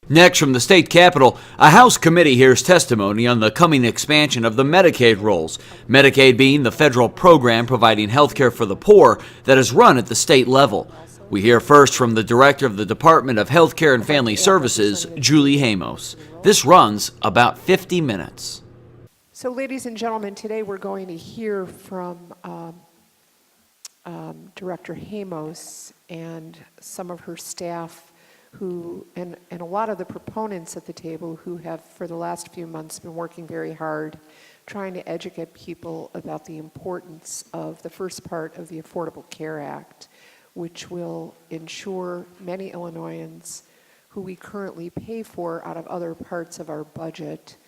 Next, from the state capitol, a House committee hears testimony on the coming expansion of the Medicaid rolls. Medicaid being the federal program providing health care for the poor that is run at the state level. We hear first from the director of the Department of Health Care and Family Services, Julie Hamos. This runs about 50 minutes. So, ladies and gentlemen, today we're going to hear from Director Hamos and some of her staff and a lot of the proponents at the table who have for the last few months been working very hard trying to educate people about the importance of the first part of the Affordable Care Act, which will ensure many Illinoisans who we currently pay for out of other parts of our budget.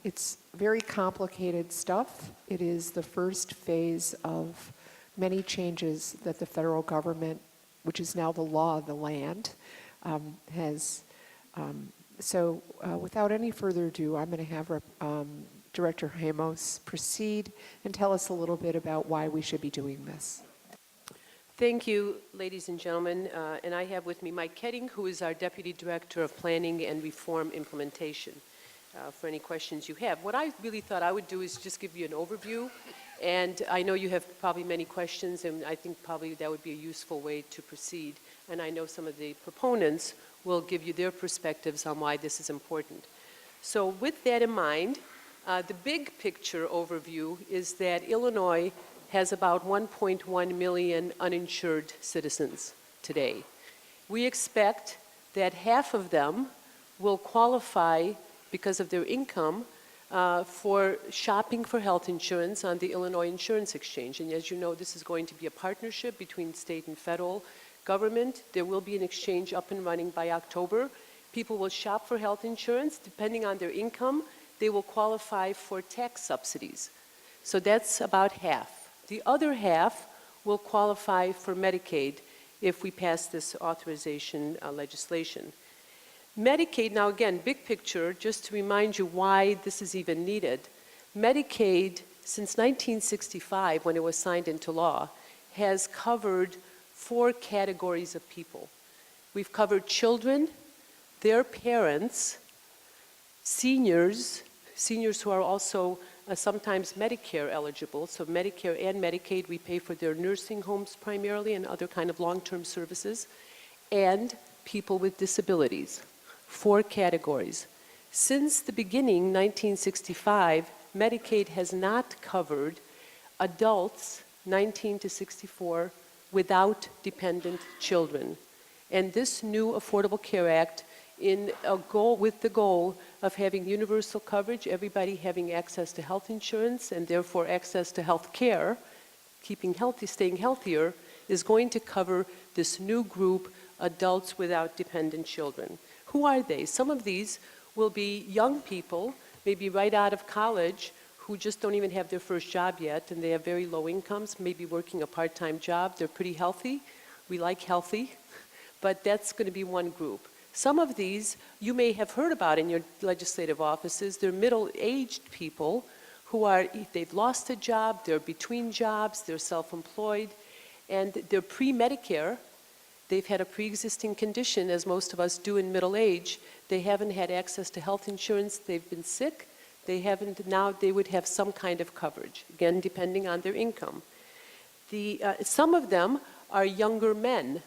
It's very complicated stuff. It is the first phase of many changes that the federal government, which is now the law of the land, has. Without any further ado, I'm going to have Director Hamos proceed and tell us a little bit about why we should be doing this. Thank you, ladies and gentlemen. And I have with me Mike Ketting, who is our Deputy Director of Planning and Reform Implementation, for any questions you have. What I really thought I would do is just give you an overview. And I know you have probably many questions, and I think probably that would be a useful way to proceed. And I know some of the proponents will give you their perspectives on why this is important. So with that in mind, the big picture overview is that Illinois has about 1.1 million uninsured citizens today. We expect that half of them will qualify because of their income for shopping for health insurance on the Illinois Insurance Exchange. And as you know, this is going to be a partnership between state and federal government. There will be an exchange up and running by October. People will shop for health insurance. Depending on their income, they will qualify for tax subsidies. So that's about half. The other half will qualify for Medicaid if we pass this authorization legislation. Medicaid, now again, big picture, just to remind you why this is even needed. Medicaid, since 1965, when it was signed into law, has covered 4 categories of people. We've covered children, their parents, seniors who are also sometimes Medicare eligible, so Medicare and Medicaid, we pay for their nursing homes primarily and other kind of long-term services, and people with disabilities. 4 categories. Since the beginning, 1965, Medicaid has not covered adults 19 to 64 without dependent children. And this new Affordable Care Act, with the goal of having universal coverage, everybody having access to health insurance and therefore access to health care, keeping healthy, staying healthier, is going to cover this new group, adults without dependent children. Who are they? Some of these will be young people, maybe right out of college, who just don't even have their first job yet, and they have very low incomes, maybe working a part-time job. They're pretty healthy. We like healthy, but that's going to be one group. Some of these you may have heard about in your legislative offices. They're middle-aged people who they've lost a job, they're between jobs, they're self-employed, and they're pre-Medicare. They've had a pre-existing condition, as most of us do in middle age. They haven't had access to health insurance. They've been sick. Now they would have some kind of coverage, again, depending on their income. Some of them are younger men,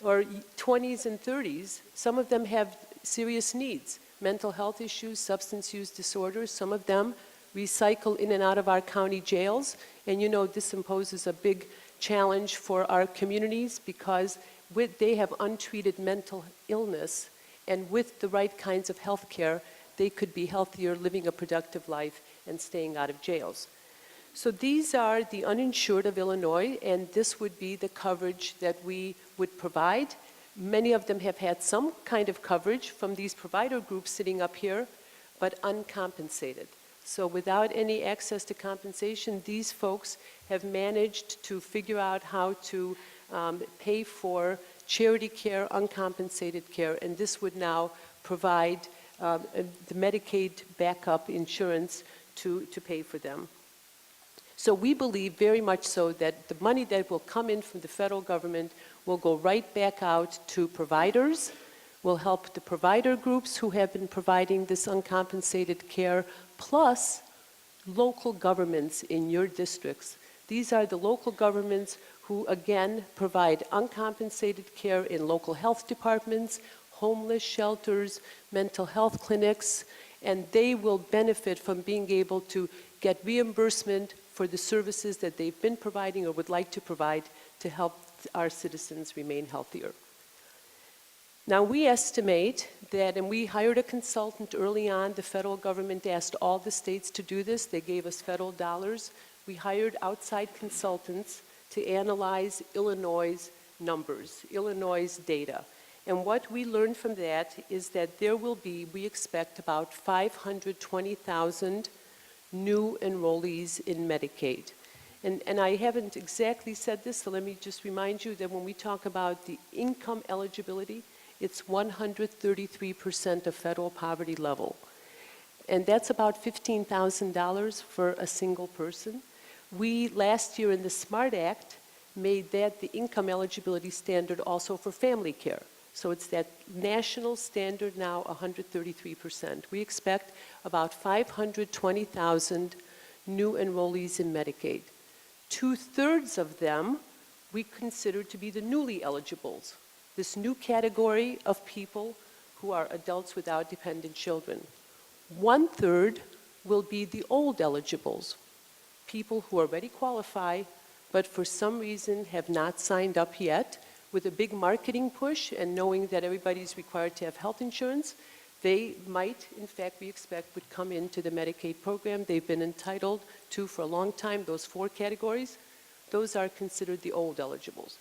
or 20s and 30s. Some of them have serious needs, mental health issues, substance use disorders. Some of them recycle in and out of our county jails. And you know, this imposes a big challenge for our communities because they have untreated mental illness, and with the right kinds of health care, they could be healthier, living a productive life, and staying out of jails. So these are the uninsured of Illinois, and this would be the coverage that we would provide. Many of them have had some kind of coverage from these provider groups sitting up here, but uncompensated. So without any access to compensation, these folks have managed to figure out how to pay for charity care, uncompensated care, and this would now provide the Medicaid backup insurance to pay for them. So we believe very much so that the money that will come in from the federal government will go right back out to providers, will help the provider groups who have been providing this uncompensated care, plus local governments in your districts. These are the local governments who, again, provide uncompensated care in local health departments, homeless shelters, mental health clinics, and they will benefit from being able to get reimbursement for the services that they've been providing or would like to provide to help our citizens remain healthier. Now, we estimate that, and we hired a consultant early on. The federal government asked all the states to do this. They gave us federal dollars. We hired outside consultants to analyze Illinois' numbers, Illinois' data. And what we learned from that is that there will be, we expect, about 520,000 new enrollees in Medicaid. And I haven't exactly said this, so let me just remind you that when we talk about the income eligibility, it's 133% of federal poverty level. And that's about $15,000 for a single person. We, last year in the SMART Act, made that the income eligibility standard also for family care. So it's that national standard now, 133%. We expect about 520,000 new enrollees in Medicaid. 2/3 of them we consider to be the newly eligibles, this new category of people who are adults without dependent children. 1/3 will be the old eligibles, people who already qualify, but for some reason have not signed up yet. With a big marketing push and knowing that everybody's required to have health insurance, they might, in fact, we expect, would come into the Medicaid program. They've been entitled to for a long time, those 4 categories. Those are considered the old eligibles.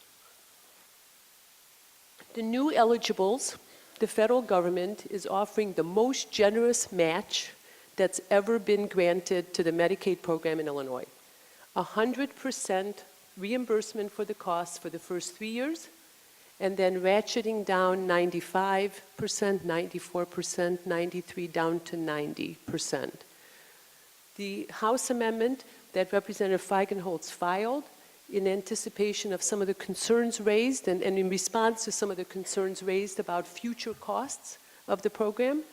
The new eligibles, the federal government is offering the most generous match that's ever been granted to the Medicaid program in Illinois. 100% reimbursement for the costs for the first 3 years, and then ratcheting down 95%, 94%, 93%, down to 90%. The House amendment that Representative Feigenholz filed in anticipation of some of the concerns raised and in response to some of the concerns raised about future costs of the program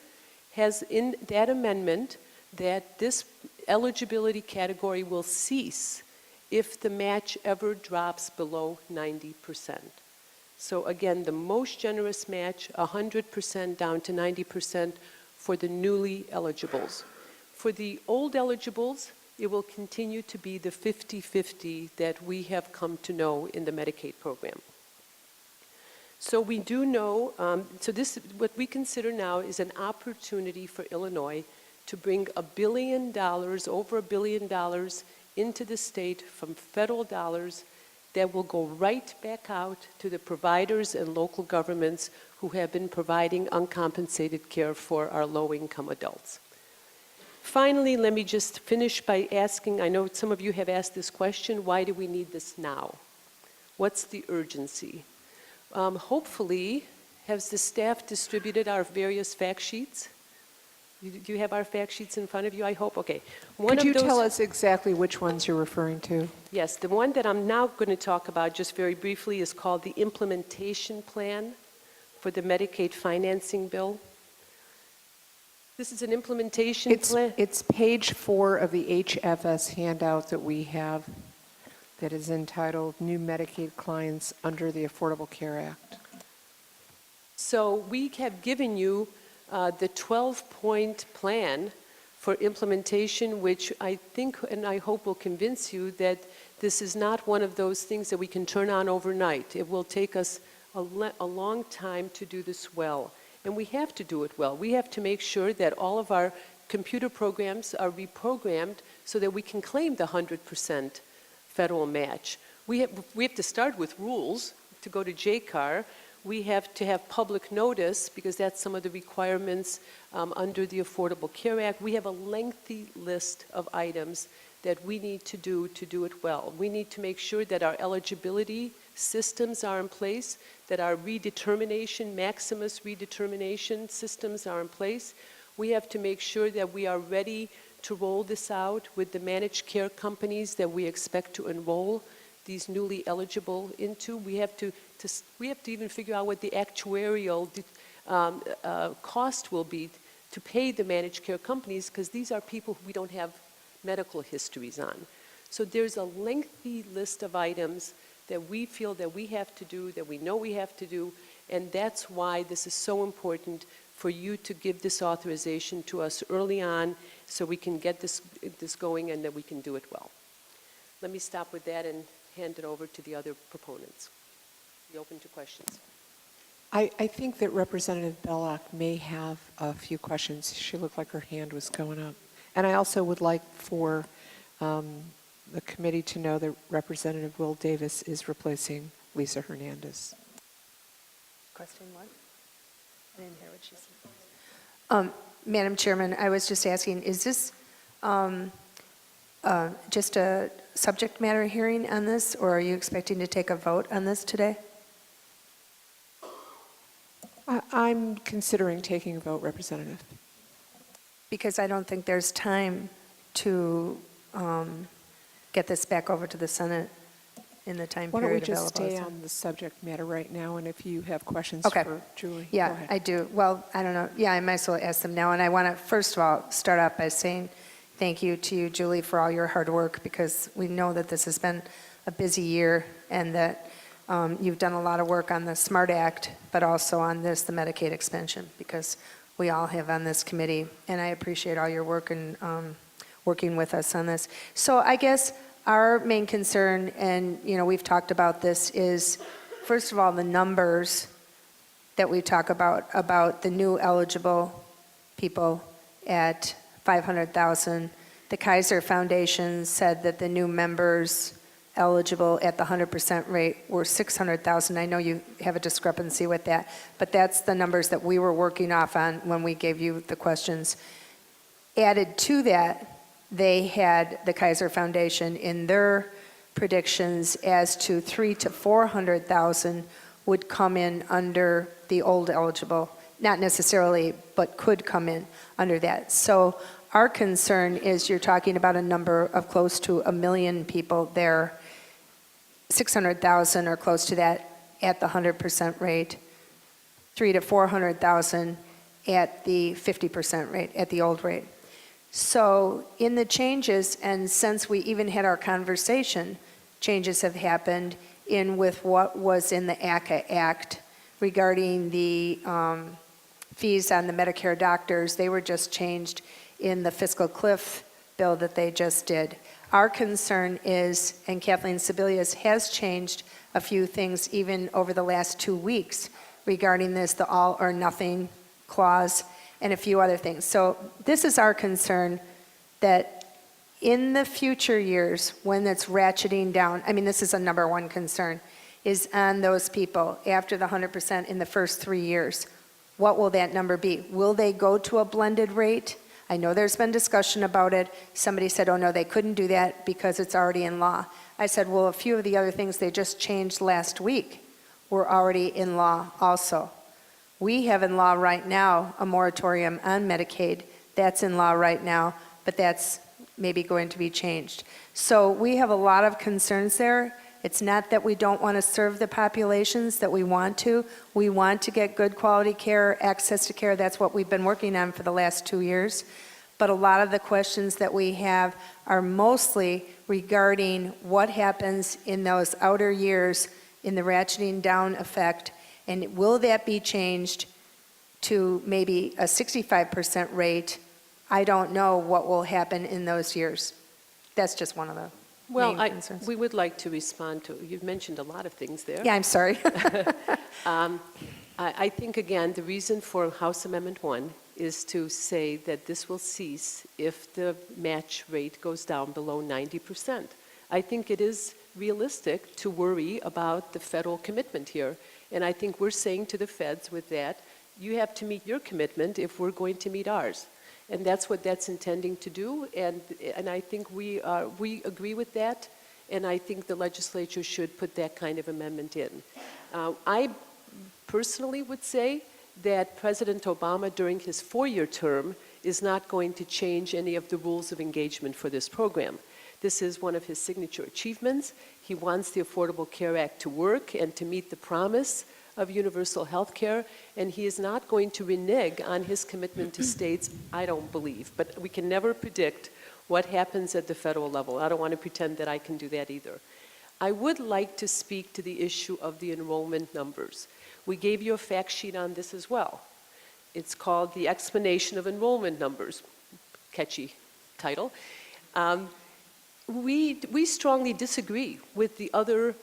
has in that amendment that this eligibility category will cease if the match ever drops below 90%. So again, the most generous match, 100% down to 90% for the newly eligibles. For the old eligibles, it will continue to be the 50-50 that we have come to know in the Medicaid program. So we do know, so this, what we consider now is an opportunity for Illinois to bring $1 billion, over $1 billion into the state from federal dollars that will go right back out to the providers and local governments who have been providing uncompensated care for our low-income adults. Finally, let me just finish by asking, I know some of you have asked this question, why do we need this now? What's the urgency? Hopefully, has the staff distributed our various fact sheets? Do you have our fact sheets in front of you, I hope? Okay. Could you tell us exactly which ones you're referring to? Yes, the one that I'm now going to talk about just very briefly is called the implementation plan for the Medicaid financing bill. This is an implementation plan. It's page 4 of the HFS handout that we have that is entitled New Medicaid Clients Under the Affordable Care Act. So we have given you the 12-point plan for implementation, which I think and I hope will convince you that this is not one of those things that we can turn on overnight. It will take us a long time to do this well. And we have to do it well. We have to make sure that all of our computer programs are reprogrammed so that we can claim the 100% federal match. We have to start with rules to go to JCAR. We have to have public notice because that's some of the requirements under the Affordable Care Act. We have a lengthy list of items that we need to do it well. We need to make sure that our eligibility systems are in place, that our redetermination, Maximus redetermination systems are in place. We have to make sure that we are ready to roll this out with the managed care companies that we expect to enroll these newly eligible into. We have to even figure out what the actuarial cost will be to pay the managed care companies, because these are people who we don't have medical histories on. So there's a lengthy list of items that we feel that we have to do, that we know we have to do, and that's why this is so important for you to give this authorization to us early on so we can get this going and that we can do it well. Let me stop with that and hand it over to the other proponents. Be open to questions. I think that Representative Belloc may have a few questions. She looked like her hand was going up. And I also would like for the committee to know that Representative Will Davis is replacing Lisa Hernandez. Question one? I didn't hear what she said. Madam Chairman, I was just asking, is this just a subject matter hearing on this, or are you expecting to take a vote on this today? I'm considering taking a vote, Representative. Because I don't think there's time to get this back over to the Senate in the time Why don't we period just available. stay on the subject matter right now, and if you have questions Okay. for Julie, go Yeah, ahead. I do. Well, I don't know. Yeah, I might as well ask them now. And I want to, first of all, start out by saying thank you to you, Julie, for all your hard work, because we know that this has been a busy year and that you've done a lot of work on the SMART Act, but also on this, the Medicaid expansion, because we all have on this committee. And I appreciate all your work and working with us on this. So I guess our main concern, and we've talked about this, is first of all the numbers that we talk about the new eligible people at 500,000. The Kaiser Foundation said that the new members eligible at the 100% rate were 600,000. I know you have a discrepancy with that, but that's the numbers that we were working off on when we gave you the questions. Added to that, they had the Kaiser Foundation in their predictions as to 300,000 to 400,000 would come in under the old eligible, not necessarily, but could come in under that. So our concern is you're talking about a number of close to 1 million people there, 600,000 or close to that at the 100% rate, 300,000 to 400,000 at the 50% rate, at the old rate. So in the changes, and since we even had our conversation, changes have happened in with what was in the ACA Act regarding the fees on the Medicare doctors. They were just changed in the fiscal cliff bill that they just did. Our concern is, and Kathleen Sebelius has changed a few things even over the last 2 weeks regarding this, the all or nothing clause, and a few other things. So this is our concern, that in the future years, when it's ratcheting down, I mean, this is a number one concern, is on those people after the 100% in the first 3 years. What will that number be? Will they go to a blended rate? I know there's been discussion about it. Somebody said, oh no, they couldn't do that because it's already in law. I said, well, a few of the other things they just changed last week were already in law also. We have in law right now a moratorium on Medicaid. That's in law right now, but that's maybe going to be changed. So we have a lot of concerns there. It's not that we don't want to serve the populations that we want to. We want to get good quality care, access to care. That's what we've been working on for the last 2 years. But a lot of the questions that we have are mostly regarding what happens in those outer years in the ratcheting down effect. And will that be changed to maybe a 65% rate? I don't know what will happen in those years. That's just one of the main concerns. We would like to respond to, you've mentioned a lot of things there. Yeah, I'm sorry. I think, again, the reason for House Amendment 1 is to say that this will cease if the match rate goes down below 90%. I think it is realistic to worry about the federal commitment here. And I think we're saying to the feds with that, you have to meet your commitment if we're going to meet ours. And that's what that's intending to do. And I think we agree with that. And I think the legislature should put that kind of amendment in. I personally would say that President Obama, during his 4-year term, is not going to change any of the rules of engagement for this program. This is one of his signature achievements. He wants the Affordable Care Act to work and to meet the promise of universal health care, and he is not going to renege on his commitment to states, I don't believe. But we can never predict what happens at the federal level. I don't want to pretend that I can do that either. I would like to speak to the issue of the enrollment numbers. We gave you a fact sheet on this as well. It's called The Explanation of Enrollment Numbers. Catchy title. We strongly disagree with the other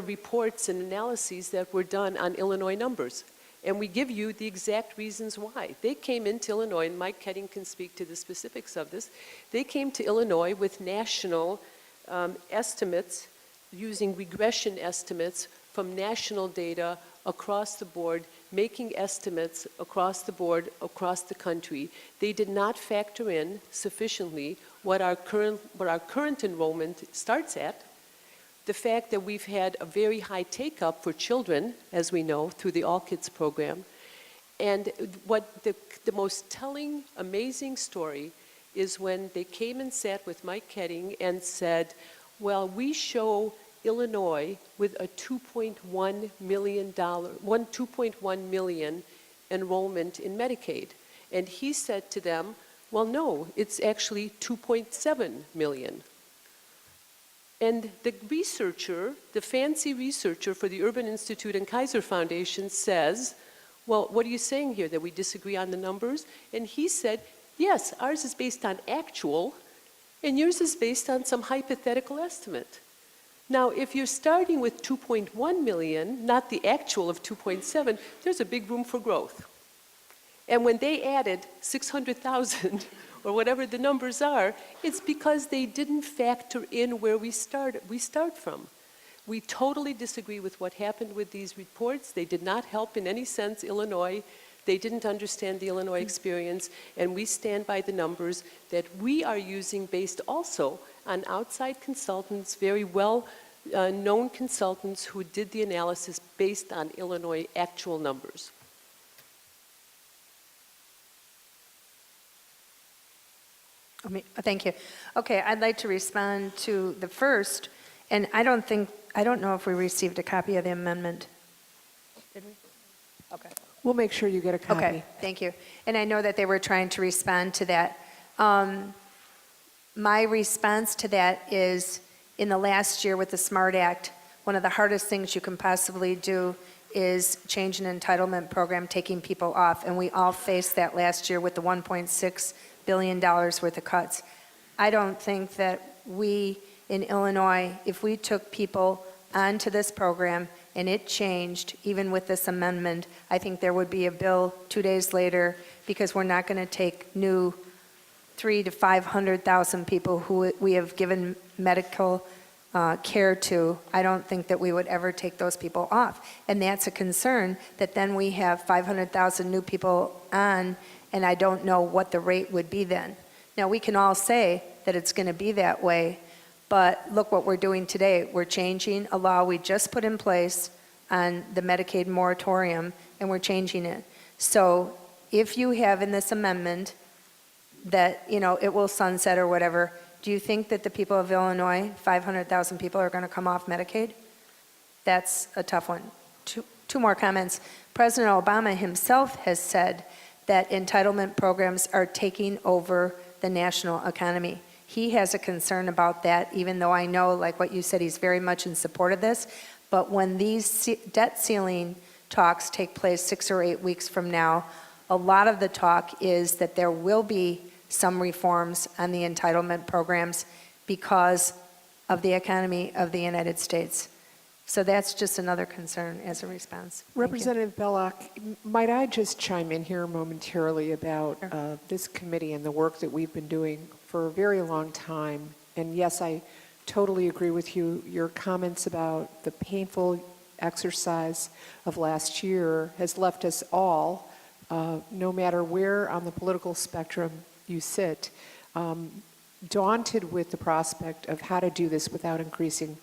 reports and analyses that were done on Illinois numbers. And we give you the exact reasons why. They came into Illinois, and Mike Ketting can speak to the specifics of this. They came to Illinois with national estimates, using regression estimates from national data across the board, making estimates across the board, across the country. They did not factor in sufficiently what our current enrollment starts at, the fact that we've had a very high take-up for children, as we know, through the All Kids program. And what the most telling, amazing story is when they came and sat with Mike Ketting and said, well, we show Illinois with a $2.1 million enrollment in Medicaid. And he said to them, well, no, it's actually 2.7 million. And the researcher, the fancy researcher for the Urban Institute and Kaiser Foundation says, well, what are you saying here, that we disagree on the numbers? And he said, yes, ours is based on actual, and yours is based on some hypothetical estimate. Now, if you're starting with 2.1 million, not the actual of 2.7, there's a big room for growth. And when they added 600,000, or whatever the numbers are, it's because they didn't factor in where we start from. We totally disagree with what happened with these reports. They did not help in any sense Illinois. They didn't understand the Illinois experience, and we stand by the numbers that we are using based also on outside consultants, very well known consultants who did the analysis based on Illinois actual numbers. Thank you. Okay, I'd like to respond to the first, and I don't know if we received a copy of the amendment. Did we? Okay. We'll make sure you get a copy. Okay, thank you. And I know that they were trying to respond to that. My response to that is, in the last year with the SMART Act, one of the hardest things you can possibly do is change an entitlement program, taking people off, and we all faced that last year with the $1.6 billion worth of cuts. I don't think that we in Illinois, if we took people onto this program and it changed, even with this amendment, I think there would be a bill 2 days later, because we're not going to take new 300,000 to 500,000 people who we have given medical care to. I don't think that we would ever take those people off. And that's a concern, that then we have 500,000 new people on, and I don't know what the rate would be then. Now, we can all say that it's going to be that way, but look what we're doing today. We're changing a law we just put in place on the Medicaid moratorium, and we're changing it. So if you have in this amendment that, it will sunset or whatever, do you think that the people of Illinois, 500,000 people, are going to come off Medicaid? That's a tough one. Two more comments. President Obama himself has said that entitlement programs are taking over the national economy. He has a concern about that, even though I know, like what you said, he's very much in support of this. But when these debt ceiling talks take place 6 or 8 weeks from now, a lot of the talk is that there will be some reforms on the entitlement programs because of the economy of the United States. So that's just another concern as a response. Thank you. Representative Belloc, might I just chime in here momentarily about this committee and the work that we've been doing for a very long time. And yes, I totally agree with you. Your comments about the painful exercise of last year has left us all, no matter where on the political spectrum you sit, daunted with the prospect of how to do this without increasing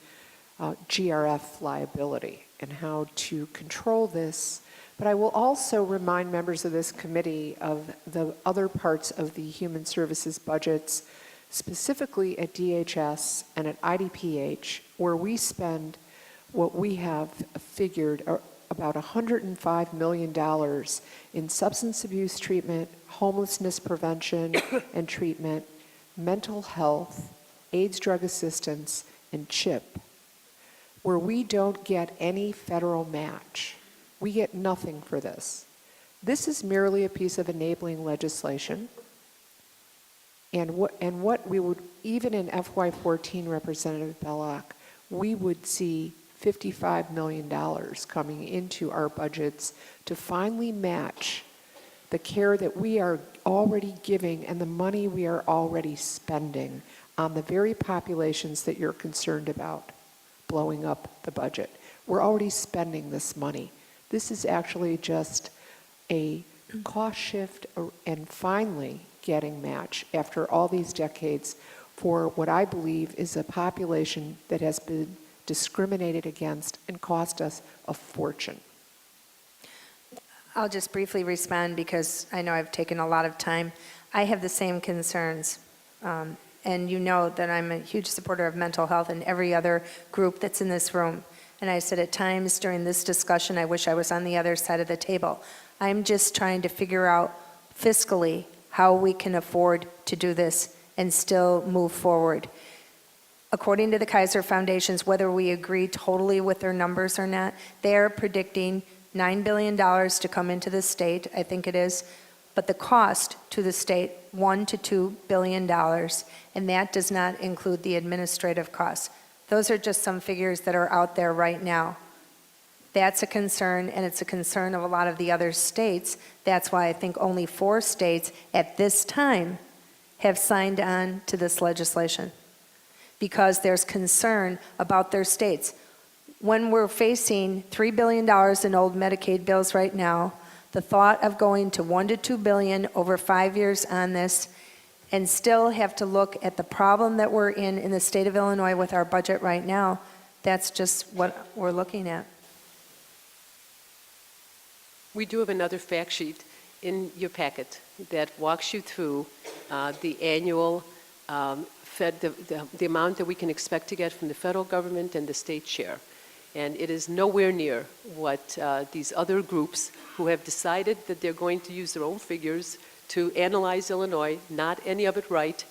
GRF liability and how to control this. But I will also remind members of this committee of the other parts of the human services budgets, specifically at DHS and at IDPH, where we spend what we have figured about $105 million in substance abuse treatment, homelessness prevention and treatment, mental health, AIDS drug assistance, and CHIP, where we don't get any federal match. We get nothing for this. This is merely a piece of enabling legislation. And what we would, even in FY14, Representative Belloc, we would see $55 million coming into our budgets to finally match the care that we are already giving and the money we are already spending on the very populations that you're concerned about blowing up the budget. We're already spending this money. This is actually just a cost shift and finally getting match after all these decades for what I believe is a population that has been discriminated against and cost us a fortune. I'll just briefly respond because I know I've taken a lot of time. I have the same concerns. And you know that I'm a huge supporter of mental health and every other group that's in this room. And I said at times during this discussion, I wish I was on the other side of the table. I'm just trying to figure out fiscally how we can afford to do this and still move forward. According to the Kaiser Foundations, whether we agree totally with their numbers or not, they are predicting $9 billion to come into the state, I think it is, but the cost to the state, $1 to $2 billion, and that does not include the administrative costs. Those are just some figures that are out there right now. That's a concern, and it's a concern of a lot of the other states. That's why I think only 4 states at this time have signed on to this legislation, because there's concern about their states. When we're facing $3 billion in old Medicaid bills right now, the thought of going to $1 to $2 billion over 5 years on this and still have to look at the problem that we're in the state of Illinois with our budget right now, that's just what we're looking at. We do have another fact sheet in your packet that walks you through the annual the amount that we can expect to get from the federal government and the state share. And it is nowhere near what these other groups who have decided that they're going to use their own figures to analyze Illinois, not any of it right.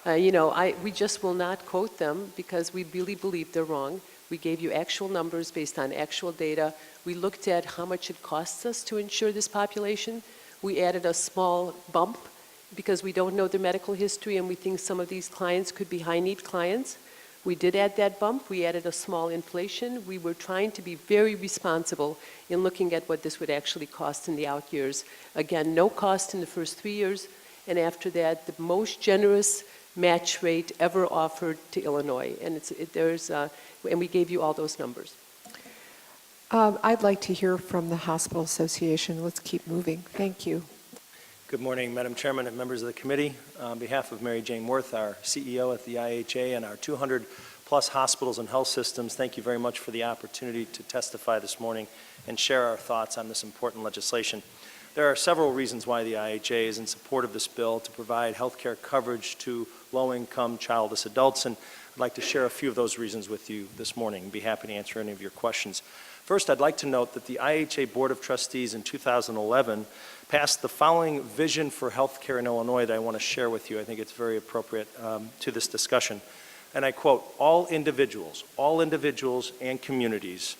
We just will not quote them because we really believe they're wrong. We gave you actual numbers based on actual data. We looked at how much it costs us to insure this population. We added a small bump because we don't know their medical history and we think some of these clients could be high-need clients. We did add that bump. We added a small inflation. We were trying to be very responsible in looking at what this would actually cost in the out years. Again, no cost in the first 3 years, and after that, the most generous match rate ever offered to Illinois. And and we gave you all those numbers. I'd like to hear from the Hospital Association. Let's keep moving. Thank you. Good morning, Madam Chairman and members of the committee. On behalf of Mary Jane Worth, our CEO at the IHA, and our 200-plus hospitals and health systems, thank you very much for the opportunity to testify this morning and share our thoughts on this important legislation. There are several reasons why the IHA is in support of this bill to provide health care coverage to low-income childless adults, and I'd like to share a few of those reasons with you this morning and be happy to answer any of your questions. First, I'd like to note that the IHA Board of Trustees in 2011 passed the following vision for healthcare in Illinois that I want to share with you. I think it's very appropriate to this discussion. And I quote, all individuals and communities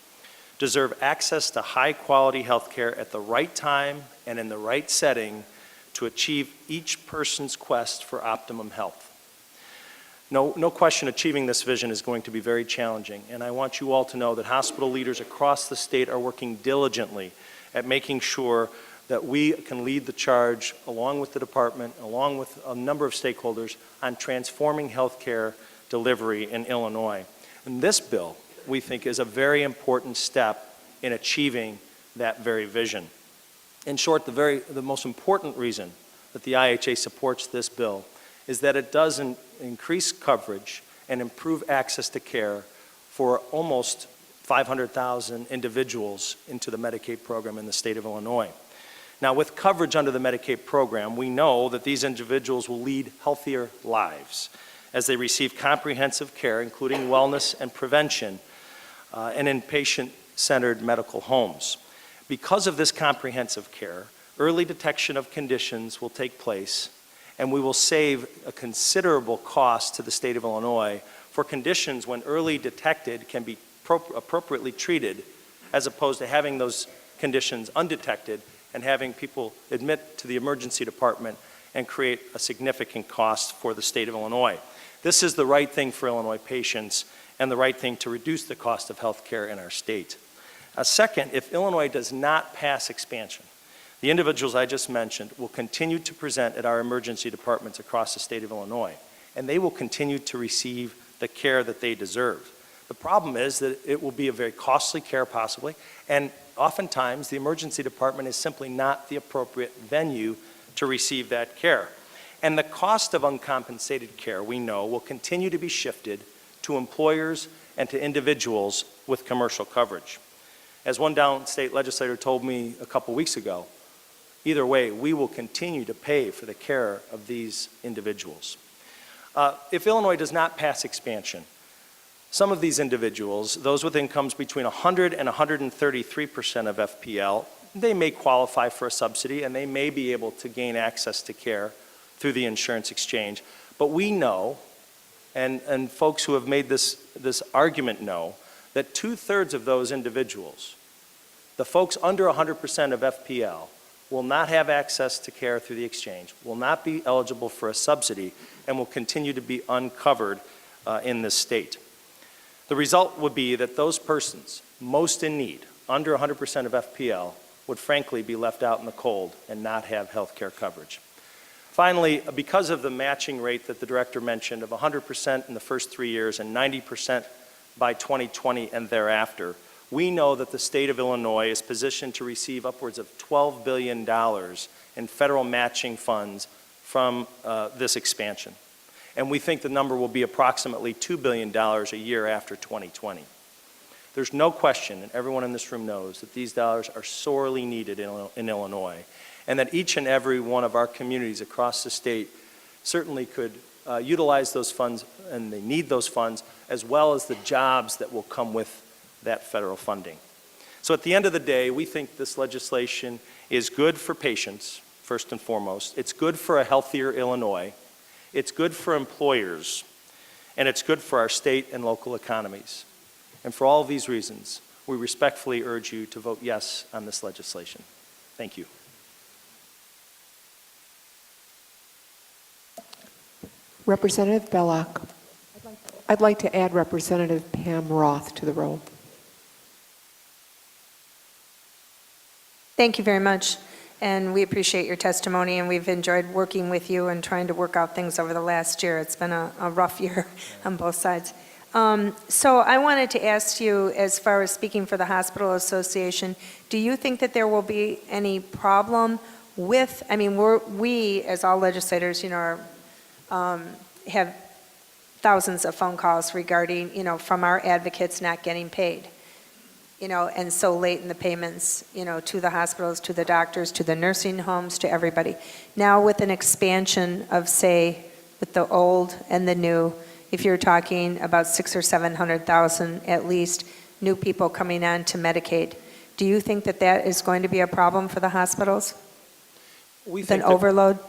deserve access to high-quality healthcare at the right time and in the right setting to achieve each person's quest for optimum health. No question achieving this vision is going to be very challenging, and I want you all to know that hospital leaders across the state are working diligently at making sure that we can lead the charge along with the department, along with a number of stakeholders on transforming healthcare delivery in Illinois. And this bill, we think, is a very important step in achieving that very vision. In short, the most important reason that the IHA supports this bill is that it does increase coverage and improve access to care for almost 500,000 individuals into the Medicaid program in the state of Illinois. Now, with coverage under the Medicaid program, we know that these individuals will lead healthier lives as they receive comprehensive care, including wellness and prevention, and inpatient patient-centered medical homes. Because of this comprehensive care, early detection of conditions will take place, and we will save a considerable cost to the state of Illinois for conditions when early detected can be appropriately treated, as opposed to having those conditions undetected and having people admit to the emergency department and create a significant cost for the state of Illinois. This is the right thing for Illinois patients and the right thing to reduce the cost of health care in our state. Second, if Illinois does not pass expansion, the individuals I just mentioned will continue to present at our emergency departments across the state of Illinois, and they will continue to receive the care that they deserve. The problem is that it will be a very costly care possibly, and oftentimes the emergency department is simply not the appropriate venue to receive that care. And the cost of uncompensated care, we know, will continue to be shifted to employers and to individuals with commercial coverage. As one downstate legislator told me a couple weeks ago, either way, we will continue to pay for the care of these individuals. If Illinois does not pass expansion, some of these individuals, those with incomes between 100 and 133% of FPL, they may qualify for a subsidy and they may be able to gain access to care through the insurance exchange. But we know, and folks who have made this argument know, that 2/3 of those individuals, the folks under 100% of FPL, will not have access to care through the exchange, will not be eligible for a subsidy, and will continue to be uncovered in this state. The result would be that those persons most in need, under 100% of FPL, would frankly be left out in the cold and not have health care coverage. Finally, because of the matching rate that the director mentioned of 100% in the first 3 years and 90% by 2020 and thereafter, we know that the state of Illinois is positioned to receive upwards of $12 billion in federal matching funds from this expansion. And we think the number will be approximately $2 billion a year after 2020. There's no question, and everyone in this room knows, that these dollars are sorely needed in Illinois, and that each and every one of our communities across the state certainly could utilize those funds, and they need those funds, as well as the jobs that will come with that federal funding. So at the end of the day, we think this legislation is good for patients, first and foremost. It's good for a healthier Illinois. It's good for employers, and it's good for our state and local economies. And for all of these reasons, we respectfully urge you to vote yes on this legislation. Thank you. Representative Belloc. I'd like to add Representative Pam Roth to the roll. Thank you very much, and we appreciate your testimony, and we've enjoyed working with you and trying to work out things over the last year. It's been a rough year on both sides. So I wanted to ask you, as far as speaking for the Hospital Association, do you think that there will be any problem with, I mean, we as all legislators, you know, have thousands of phone calls regarding, you know, from our advocates not getting paid, you know, and so late in the payments, you know, to the hospitals, to the doctors, to the nursing homes, to everybody. Now with an expansion of, say, with the old and the new, if you're talking about 600,000 or 700,000 at least new people coming on to Medicaid, do you think that that is going to be a problem for the hospitals? With an overload?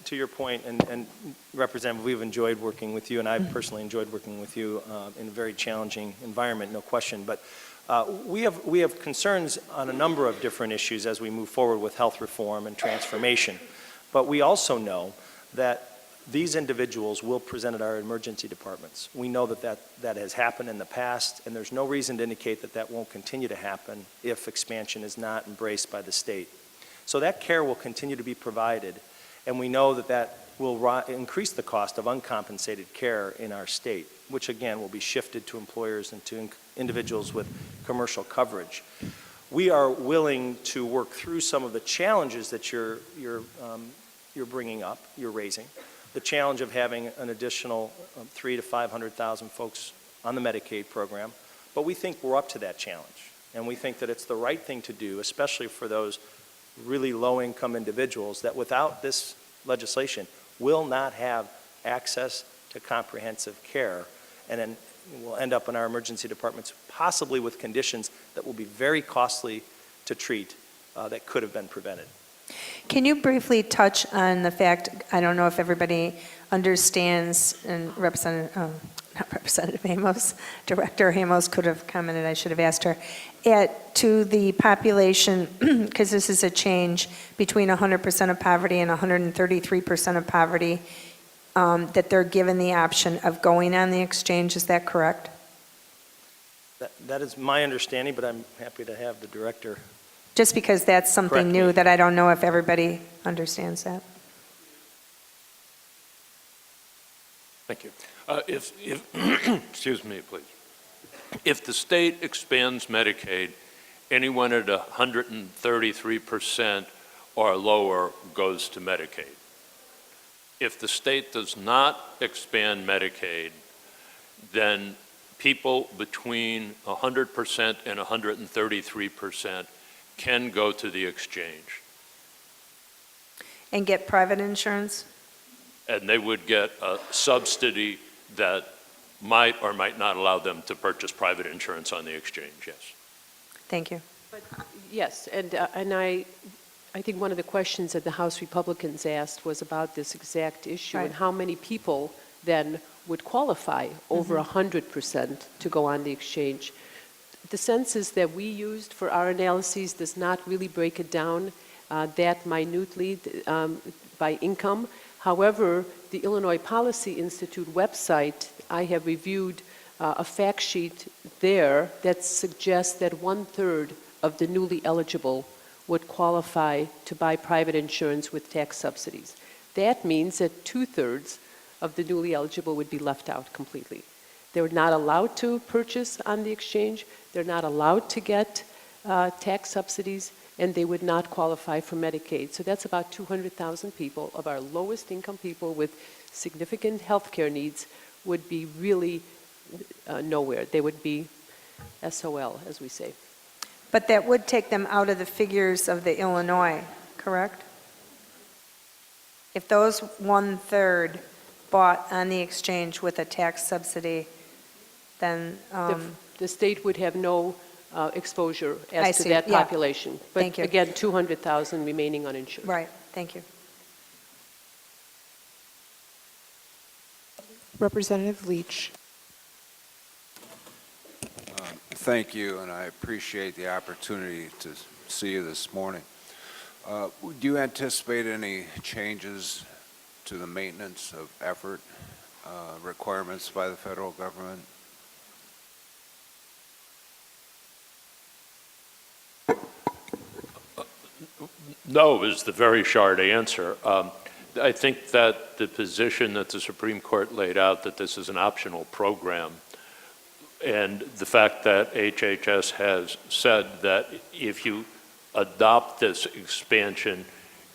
To your point, and Representative, we've enjoyed working with you, and I've personally enjoyed working with you in a very challenging environment, no question. But we have concerns on a number of different issues as we move forward with health reform and transformation. But we also know that these individuals will present at our emergency departments. We know that has happened in the past, and there's no reason to indicate that that won't continue to happen if expansion is not embraced by the state. So that care will continue to be provided, and we know that that will increase the cost of uncompensated care in our state, which again will be shifted to employers and to individuals with commercial coverage. We are willing to work through some of the challenges that you're bringing up, you're raising. The challenge of having an additional 300,000 to 500,000 folks on the Medicaid program, but we think we're up to that challenge, and we think that it's the right thing to do, especially for those really low-income individuals that without this legislation will not have access to comprehensive care, and then will end up in our emergency departments, possibly with conditions that will be very costly to treat that could have been prevented. Can you briefly touch on the fact, I don't know if everybody understands, and not Representative Hamos, Director Hamos could have commented, I should have asked her, to the population, because this is a change between 100% of poverty and 133% of poverty, that they're given the option of going on the exchange, is that correct? That is my understanding, but I'm happy to have the director. Just because that's something Correct new me. that I don't know if everybody understands that. Thank you. If excuse me, please. If the state expands Medicaid, anyone at 133% or lower goes to Medicaid. If the state does not expand Medicaid, then people between 100% and 133% can go to the exchange. And get private insurance? And they would get a subsidy that might or might not allow them to purchase private insurance on the exchange, yes. Thank you. Yes, and I think one of the questions that the House Republicans asked was about this exact issue and Right. how many people then would qualify over 100% to go on the exchange. The census that we used for our analyses does not really break it down that minutely by income. However, the Illinois Policy Institute website, I have reviewed a fact sheet there that suggests that 1/3 of the newly eligible would qualify to buy private insurance with tax subsidies. That means that 2/3 of the newly eligible would be left out completely. They're not allowed to purchase on the exchange, they're not allowed to get tax subsidies, and they would not qualify for Medicaid. So that's about 200,000 people of our lowest income people with significant health care needs would be really nowhere. They would be SOL, as we say. But that would take them out of the figures of the Illinois, correct? If those 1/3 bought on the exchange with a tax subsidy, then, The state would have no exposure I as to see, that yeah. population. Thank you. But again, 200,000 remaining uninsured. right, thank you. Representative Leach. Thank you, and I appreciate the opportunity to see you this morning. Do you anticipate any changes to the maintenance of effort requirements by the federal government? No is the very short answer. I think that the position that the Supreme Court laid out, that this is an optional program, and the fact that HHS has said that if you adopt this expansion,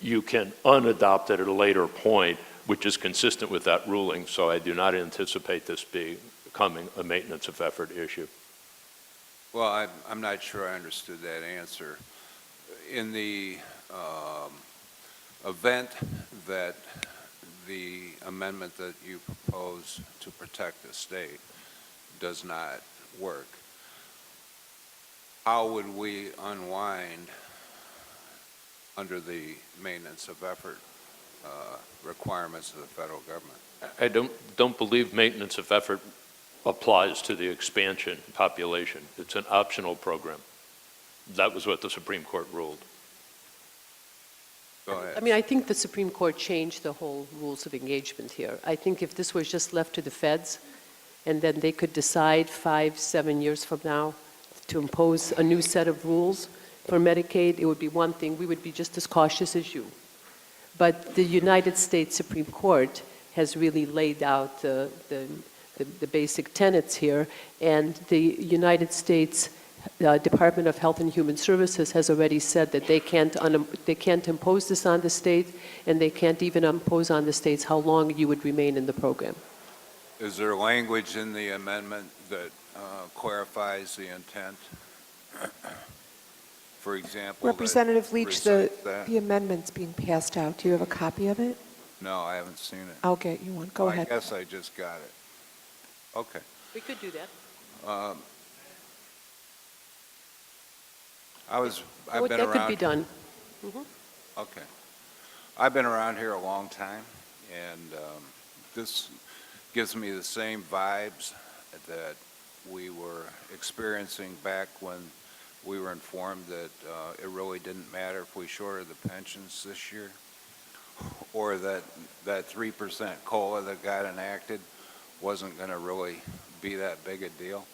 you can unadopt it at a later point, which is consistent with that ruling. So I do not anticipate this becoming a maintenance of effort issue. Well, I'm not sure I understood that answer. In the event that the amendment that you propose to protect the state does not work, how would we unwind under the maintenance of effort requirements of the federal government? I don't believe maintenance of effort applies to the expansion population. It's an optional program. That was what the Supreme Court ruled. Go ahead. I mean, I think the Supreme Court changed the whole rules of engagement here. I think if this was just left to the feds, and then they could decide 5-7 years from now to impose a new set of rules for Medicaid, it would be one thing. We would be just as cautious as you. But the United States Supreme Court has really laid out the basic tenets here, and the United States Department of Health and Human Services has already said that they can't impose this on the state, and they can't even impose on the states how long you would remain in the program. Is there language in the amendment that clarifies the intent? For example, that Representative Leach, recites that? the amendment's being passed out. Do you have a copy of it? No, I haven't seen it. I'll get you one. Go Well, ahead. I guess I just got it. Okay. We could do that. I've been That could be around, done. okay. I've been around here a long time, and this gives me the same vibes that we were experiencing back when we were informed that it really didn't matter if we shorted the pensions this year, or that 3% COLA that got enacted wasn't going to really be that big a deal.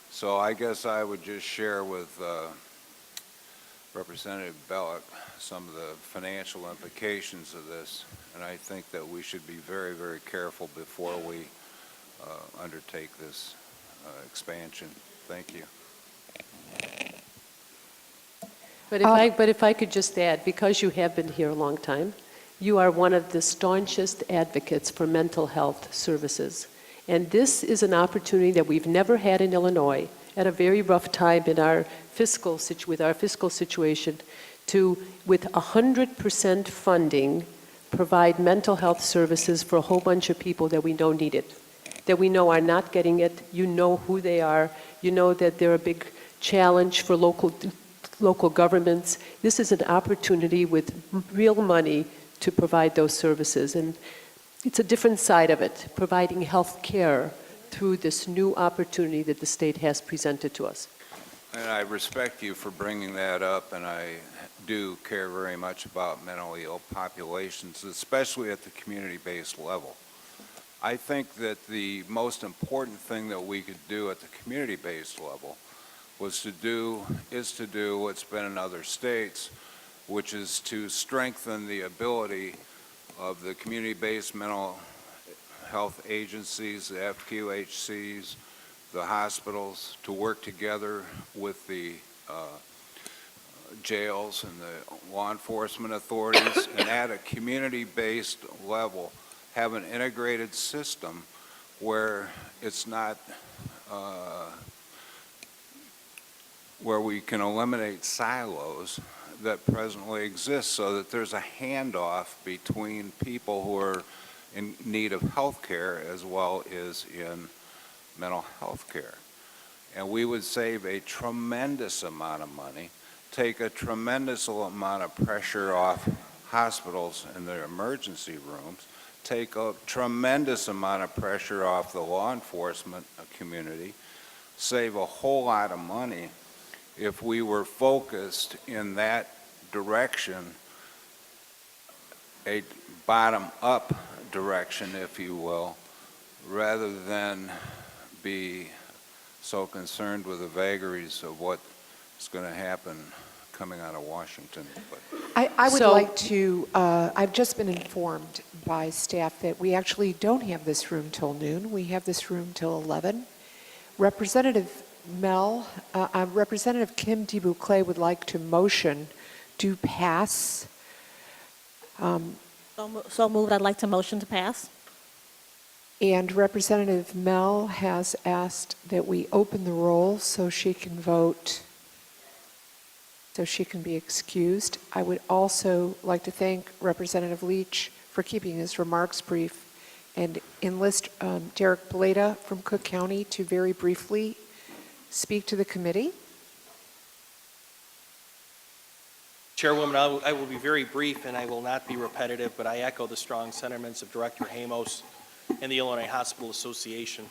So I guess I would just share with Representative Bellick some of the financial implications of this, and I think that we should be very, very careful before we undertake this expansion. Thank you. But if I could just add, because you have been here a long time, you are one of the staunchest advocates for mental health services. And this is an opportunity that we've never had in Illinois at a very rough time in our fiscal situation to, with 100% funding, provide mental health services for a whole bunch of people that we know need it, that we know are not getting it. You know who they are. You know that they're a big challenge for local governments. This is an opportunity with real money to provide those services. And it's a different side of it, providing health care through this new opportunity that the state has presented to us. And I respect you for bringing that up, and I do care very much about mentally ill populations, especially at the community-based level. I think that the most important thing that we could do at the community-based level is to do what's been in other states, which is to strengthen the ability of the community-based mental health agencies, the FQHCs, the hospitals, to work together with the jails and the law enforcement authorities, and at a community-based level, have an integrated system where it's not, where we can eliminate silos that presently exist, so that there's a handoff between people who are in need of health care as well as in mental health care. And we would save a tremendous amount of money, take a tremendous amount of pressure off hospitals and their emergency rooms, take a tremendous amount of pressure off the law enforcement community, save a whole lot of money if we were focused in that direction, a bottom-up direction, if you will, rather than be so concerned with the vagaries of what's going to happen coming out of Washington. But I would So- like to, I've just been informed by staff that we actually don't have this room till noon. We have this room till 11. Representative Kim DeBouclé would like to motion to pass. So moved. I'd like to motion to pass. And Representative Mell has asked that we open the roll so she can vote, so she can be excused. I would also like to thank Representative Leach for keeping his remarks brief and enlist Derek Bleda from Cook County to very briefly speak to the committee. Chairwoman, I will be very brief and I will not be repetitive, but I echo the strong sentiments of Director Hamos and the Illinois Hospital Association.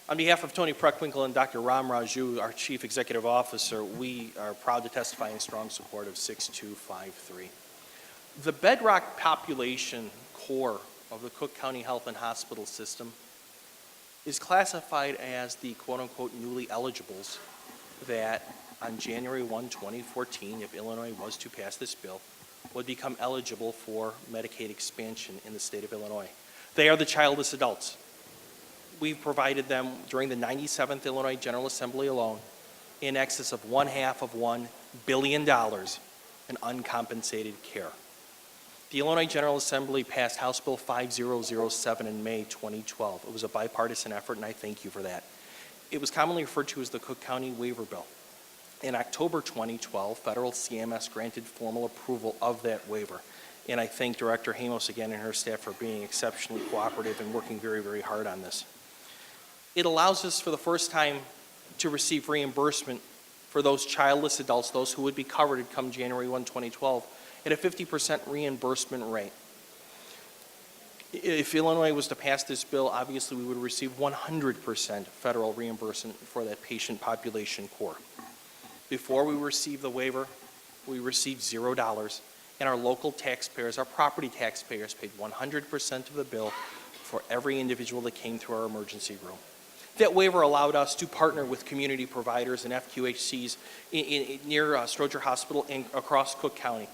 On behalf of Tony Preckwinkle and Dr. Ram Raju, our Chief Executive Officer, we are proud to testify in strong support of 6253. The bedrock population core of the Cook County Health and Hospital System is classified as the quote-unquote newly eligibles that on January 1, 2014, if Illinois was to pass this bill, would become eligible for Medicaid expansion in the state of Illinois. They are the childless adults. We've provided them during the 97th Illinois General Assembly alone in excess of $1.5 billion in uncompensated care. The Illinois General Assembly passed House Bill 5007 in May 2012. It was a bipartisan effort, and I thank you for that. It was commonly referred to as the Cook County Waiver Bill. In October 2012, federal CMS granted formal approval of that waiver. And I thank Director Hamos again and her staff for being exceptionally cooperative and working very, very hard on this. It allows us for the first time to receive reimbursement for those childless adults, those who would be covered come January 1, 2012, at a 50% reimbursement rate. If Illinois was to pass this bill, obviously we would receive 100% federal reimbursement for that patient population core. Before we received the waiver, we received $0, and our local taxpayers, our property taxpayers, paid 100% of the bill for every individual that came through our emergency room. That waiver allowed us to partner with community providers and FQHCs near Stroger Hospital and across Cook County.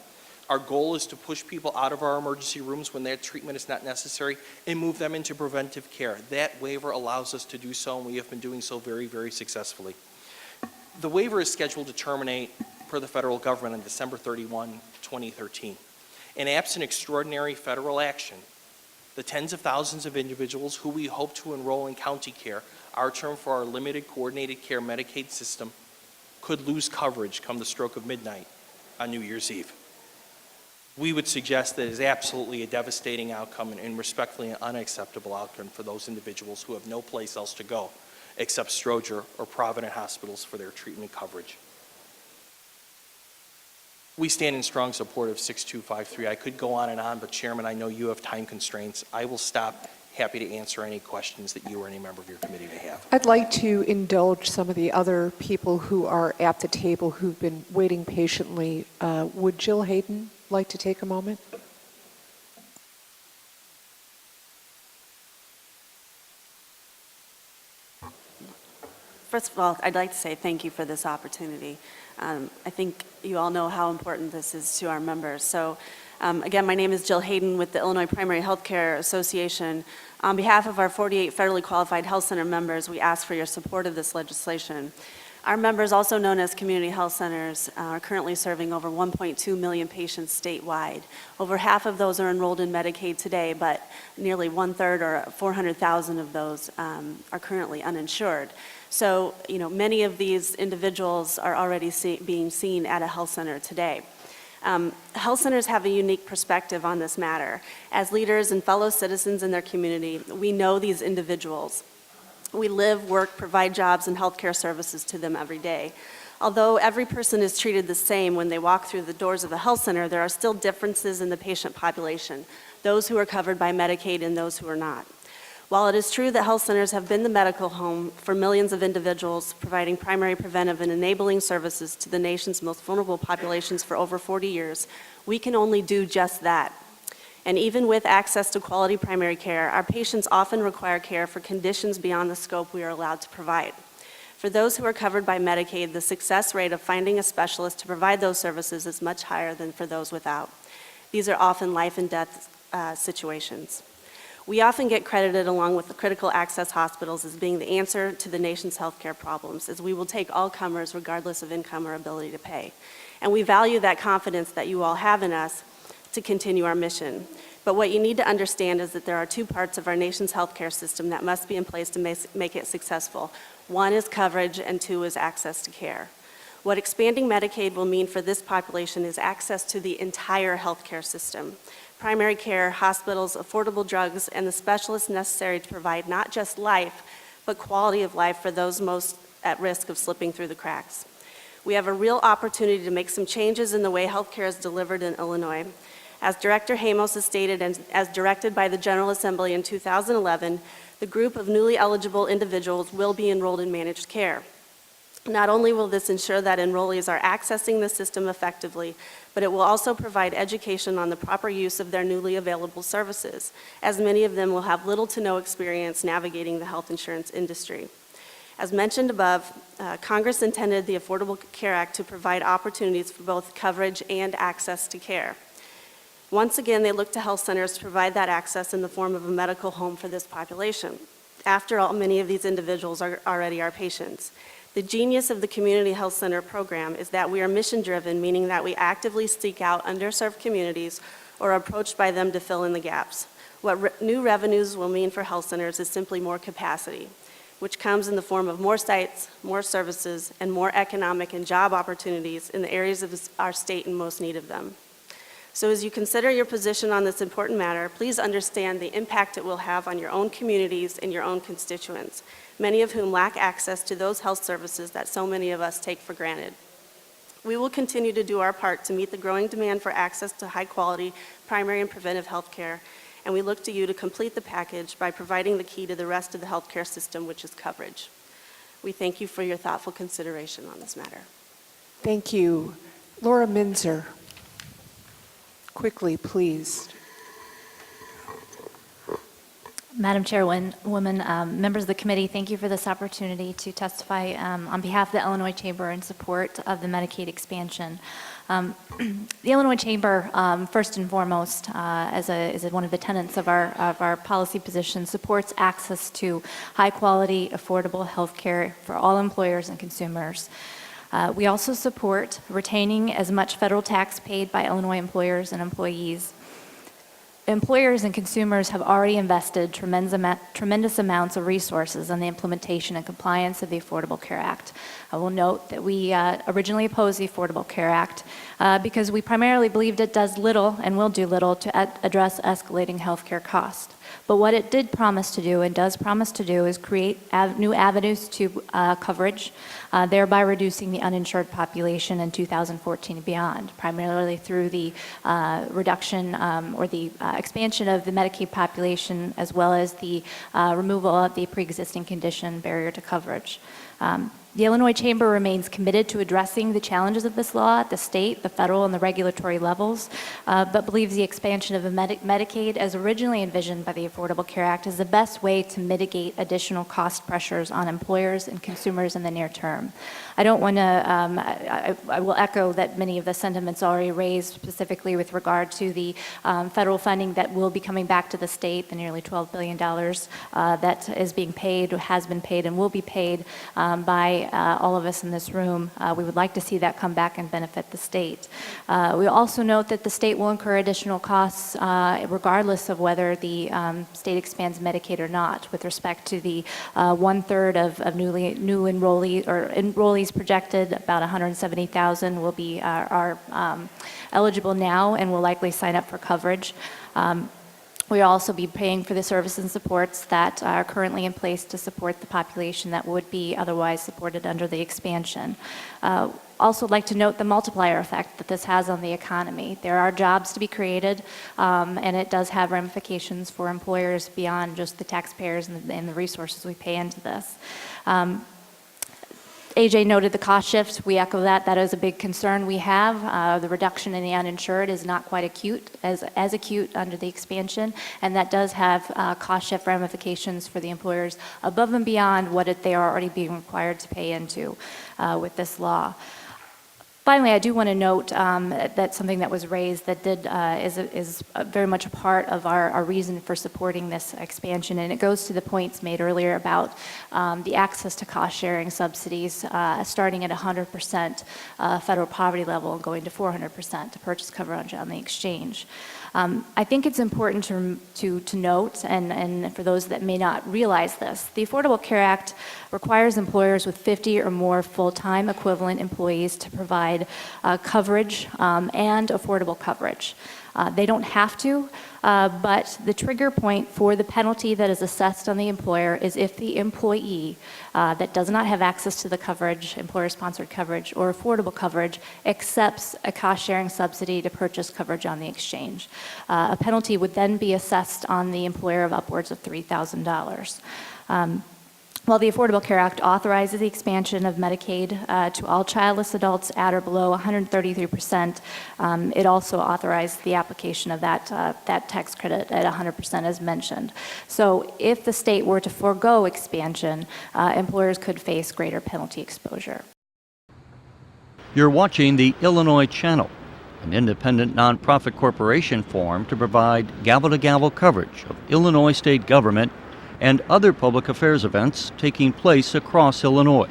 Our goal is to push people out of our emergency rooms when that treatment is not necessary and move them into preventive care. That waiver allows us to do so, and we have been doing so very, very successfully. The waiver is scheduled to terminate per the federal government on December 31, 2013. And absent extraordinary federal action, the tens of thousands of individuals who we hope to enroll in county care, our term for our limited coordinated care Medicaid system, could lose coverage come the stroke of midnight on New Year's Eve. We would suggest that it is absolutely a devastating outcome and respectfully an unacceptable outcome for those individuals who have no place else to go except Stroger or Provident hospitals for their treatment coverage. We stand in strong support of 6253. I could go on, but Chairman, I know you have time constraints. I will stop. Happy to answer any questions that you or any member of your committee may have. I'd like to indulge some of the other people who are at the table who've been waiting patiently. Would Jill Hayden like to take a moment? First of all, I'd like to say thank you for this opportunity. I think you all know how important this is to our members. So again, my name is Jill Hayden with the Illinois Primary Healthcare Association. On behalf of our 48 federally qualified health center members, we ask for your support of this legislation. Our members, also known as community health centers, are currently serving over 1.2 million patients statewide. Over half of those are enrolled in Medicaid today, but nearly 1/3 or 400,000 of those are currently uninsured. So, many of these individuals are already being seen at a health center today. Health centers have a unique perspective on this matter. As leaders and fellow citizens in their community, we know these individuals. We live, work, provide jobs and healthcare services to them every day. Although every person is treated the same when they walk through the doors of a health center, there are still differences in the patient population, those who are covered by Medicaid and those who are not. While it is true that health centers have been the medical home for millions of individuals, providing primary, preventive, and enabling services to the nation's most vulnerable populations for over 40 years, we can only do just that. And even with access to quality primary care, our patients often require care for conditions beyond the scope we are allowed to provide. For those who are covered by Medicaid, the success rate of finding a specialist to provide those services is much higher than for those without. These are often life and death situations. We often get credited along with the critical access hospitals as being the answer to the nation's healthcare problems, as we will take all comers regardless of income or ability to pay. And we value that confidence that you all have in us to continue our mission. But what you need to understand is that there are two parts of our nation's healthcare system that must be in place to make it successful. One is coverage and two is access to care. What expanding Medicaid will mean for this population is access to the entire healthcare system. Primary care, hospitals, affordable drugs, and the specialists necessary to provide not just life, but quality of life for those most at risk of slipping through the cracks. We have a real opportunity to make some changes in the way healthcare is delivered in Illinois. As Director Hamos has stated and as directed by the General Assembly in 2011, the group of newly eligible individuals will be enrolled in managed care. Not only will this ensure that enrollees are accessing the system effectively, but it will also provide education on the proper use of their newly available services, as many of them will have little to no experience navigating the health insurance industry. As mentioned above, Congress intended the Affordable Care Act to provide opportunities for both coverage and access to care. Once again, they look to health centers to provide that access in the form of a medical home for this population. After all, many of these individuals are already our patients. The genius of the Community Health Center program is that we are mission-driven, meaning that we actively seek out underserved communities or are approached by them to fill in the gaps. What new revenues will mean for health centers is simply more capacity, which comes in the form of more sites, more services, and more economic and job opportunities in the areas of our state in most need of them. So as you consider your position on this important matter, please understand the impact it will have on your own communities and your own constituents, many of whom lack access to those health services that so many of us take for granted. We will continue to do our part to meet the growing demand for access to high-quality primary and preventive health care, and we look to you to complete the package by providing the key to the rest of the healthcare system, which is coverage. We thank you for your thoughtful consideration on this matter. Thank you. Laura Minzer. Quickly, please. Madam Chairwoman, members of the committee, thank you for this opportunity to testify on behalf of the Illinois Chamber in support of the Medicaid expansion. The Illinois Chamber, first and foremost, as one of the tenets of our policy position, supports access to high-quality, affordable health care for all employers and consumers. We also support retaining as much federal tax paid by Illinois employers and employees. Employers and consumers have already invested tremendous amounts of resources on the implementation and compliance of the Affordable Care Act. I will note that we originally opposed the Affordable Care Act because we primarily believed it does little and will do little to address escalating health care costs. But what it did promise to do and does promise to do is create new avenues to coverage, thereby reducing the uninsured population in 2014 and beyond, primarily through the reduction or the expansion of the Medicaid population, as well as the removal of the pre-existing condition barrier to coverage. The Illinois Chamber remains committed to addressing the challenges of this law at the state, the federal, and the regulatory levels, but believes the expansion of Medicaid, as originally envisioned by the Affordable Care Act, is the best way to mitigate additional cost pressures on employers and consumers in the near term. I don't want to, I will echo that many of the sentiments already raised, specifically with regard to the federal funding that will be coming back to the state, the nearly $12 billion that is being paid, has been paid, and will be paid by all of us in this room. We would like to see that come back and benefit the state. We also note that the state will incur additional costs regardless of whether the state expands Medicaid or not, with respect to the 1/3 of new enrollees or enrollees projected. About 170,000 will be are eligible now and will likely sign up for coverage. We'll also be paying for the services and supports that are currently in place to support the population that would be otherwise supported under the expansion. Also like to note the multiplier effect that this has on the economy. There are jobs to be created, and it does have ramifications for employers beyond just the taxpayers and the resources we pay into this. AJ noted the cost shift. We echo that. That is a big concern we have. The reduction in the uninsured is not quite as acute under the expansion, and that does have cost shift ramifications for the employers above and beyond what they are already being required to pay into with this law. Finally, I do want to note that something that was raised that is very much a part of our reason for supporting this expansion, and it goes to the points made earlier about the access to cost-sharing subsidies starting at 100% federal poverty level and going to 400% to purchase coverage on the exchange. I think it's important to note, and for those that may not realize this, the Affordable Care Act requires employers with 50 or more full-time equivalent employees to provide coverage and affordable coverage. They don't have to, but the trigger point for the penalty that is assessed on the employer is if the employee that does not have access to the coverage, employer-sponsored coverage, or affordable coverage, accepts a cost-sharing subsidy to purchase coverage on the exchange. A penalty would then be assessed on the employer of upwards of $3,000. While the Affordable Care Act authorizes the expansion of Medicaid to all childless adults at or below 133%, it also authorized the application of that tax credit at 100% as mentioned. So if the state were to forego expansion, employers could face greater penalty exposure. You're watching the Illinois Channel, an independent nonprofit corporation formed to provide gavel-to-gavel coverage of Illinois state government and other public affairs events taking place across Illinois.